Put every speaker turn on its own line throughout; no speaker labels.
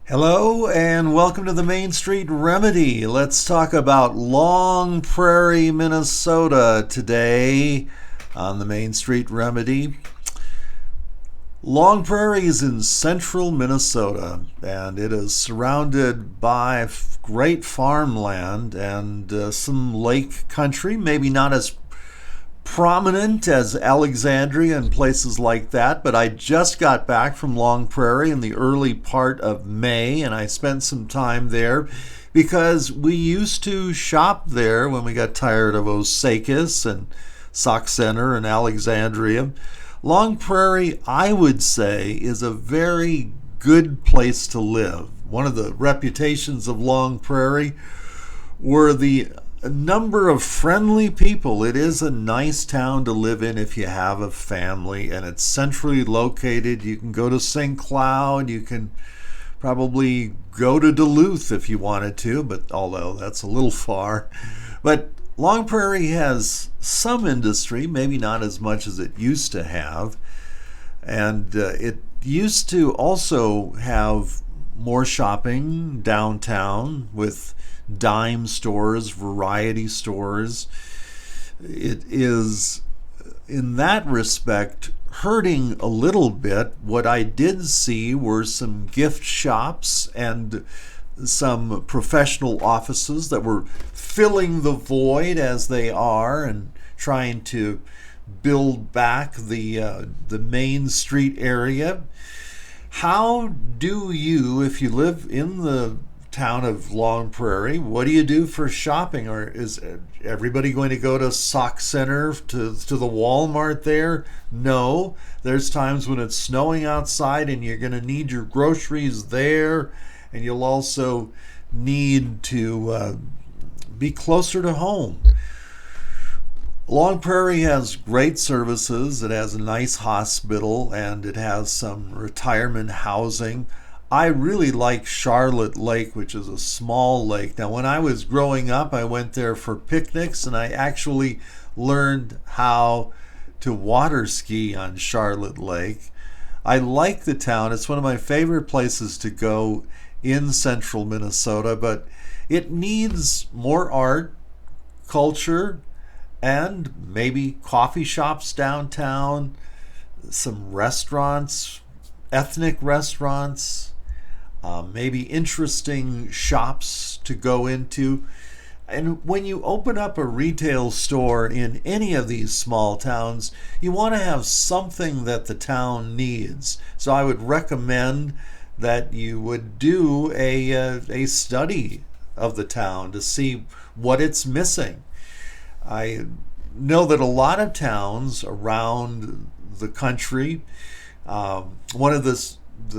Hello and welcome to the Main Street Remedy. Let's talk about Long Prairie, Minnesota today on the Main Street Remedy. Long Prairie is in central Minnesota and it is surrounded by great farmland and some lake country, maybe not as prominent as Alexandria and places like that, but I just got back from Long Prairie in the early part of May and I spent some time there because we used to shop there when we got tired of Osakis and Sauk Center and Alexandria. Long Prairie, I would say, is a very good place to live. One of the reputations of Long Prairie were the number of friendly people. It is a nice town to live in if you have a family, and it's centrally located. You can go to St. Cloud, you can probably go to Duluth if you wanted to, but although that's a little far. But Long Prairie has some industry, maybe not as much as it used to have, and it used to also have more shopping downtown with dime stores, variety stores. It is, in that respect, hurting a little bit. What I did see were some gift shops and some professional offices that were filling the void as they are and trying to build back the main street area. How do you, if you live in the town of Long Prairie, what do you do for shopping? Or is everybody going to go to Sauk Center to the Walmart there? No. There's times when it's snowing outside and you're going to need your groceries there, and you'll also need to be closer to home. Long Prairie has great services. It has a nice hospital and it has some retirement housing. I really like Charlotte Lake, which is a small lake. Now, when I was growing up, I went there for picnics and I actually learned how to water ski on Charlotte Lake. I like the town. It's one of my favorite places to go in central Minnesota, but it needs more art, culture, and maybe coffee shops downtown, some restaurants, ethnic restaurants, maybe interesting shops to go into. And when you open up a retail store in any of these small towns, you want to have something that the town needs. So I would recommend that you would do a study of the town to see what it's missing. I know that a lot of towns around the country, one of the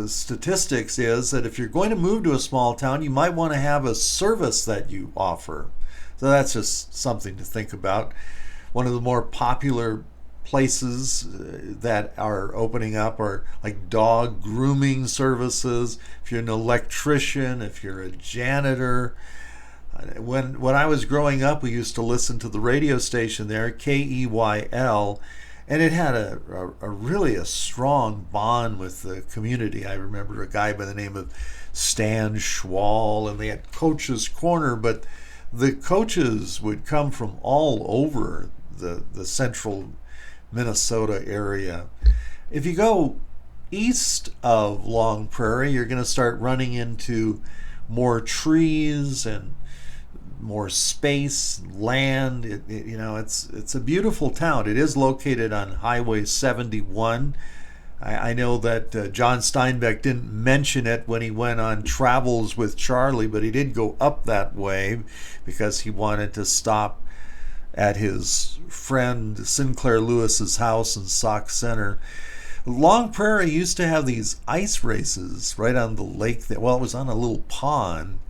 statistics is that if you're going to move to a small town, you might want to have a service that you offer. So that's just something to think about. One of the more popular places that are opening up are like dog grooming services. If you're an electrician, if you're a janitor. When I was growing up, we used to listen to the radio station there, KEYL, and it had a really a strong bond with the community. I remember a guy by the name of Stan Schwall, and they had Coach's Corner, but the coaches would come from all over the central Minnesota area. If you go east of Long Prairie, you're going to start running into more trees and more space, land. It's a beautiful town. It is located on Highway 71. I know that John Steinbeck didn't mention it when he went on Travels with Charlie, but he did go up that way because he wanted to stop at his friend Sinclair Lewis's house in Sauk Center. Long Prairie used to have these ice races right on the lake. Well, it was on a little pond.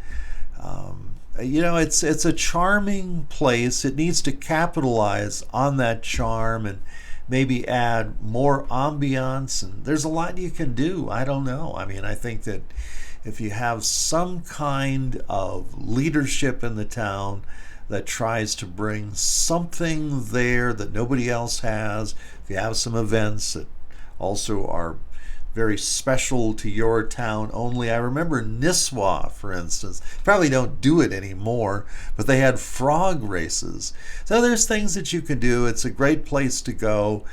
It's a charming place. It needs to capitalize on that charm and maybe add more ambiance. And there's a lot you can do. I don't know. I mean, I think that if you have some kind of leadership in the town that tries to bring something there that nobody else has, if you have some events that also are very special to your town only. I remember Nisswa, for instance. Probably don't do it anymore, but they had frog races. So there's things that you can do. It's a great place to go.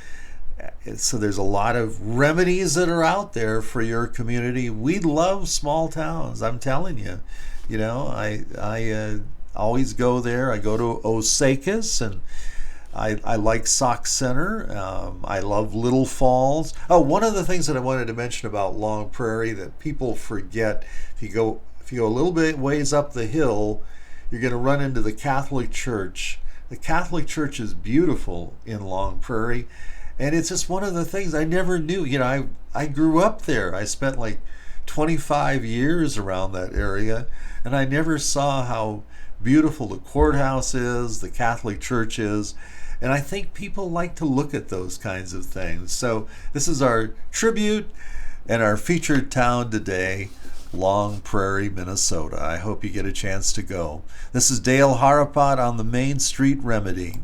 So there's a lot of remedies that are out there for your community. We love small towns, I'm telling you. You know, I always go there. I go to Osakis, and I like Sauk Center. I love Little Falls. Oh, one of the things that I wanted to mention about Long Prairie that people forget, if you go a little bit ways up the hill, you're going to run into the Catholic Church. The Catholic Church is beautiful in Long Prairie, and it's just one of the things I never knew. You know, I grew up there. I spent like 25 years around that area, and I never saw how beautiful the courthouse is, the Catholic Church is, and I think people like to look at those kinds of things. So this is our tribute and our featured town today, Long Prairie, Minnesota. I hope you get a chance to go. This is Dale Harapot on the Main Street Remedy.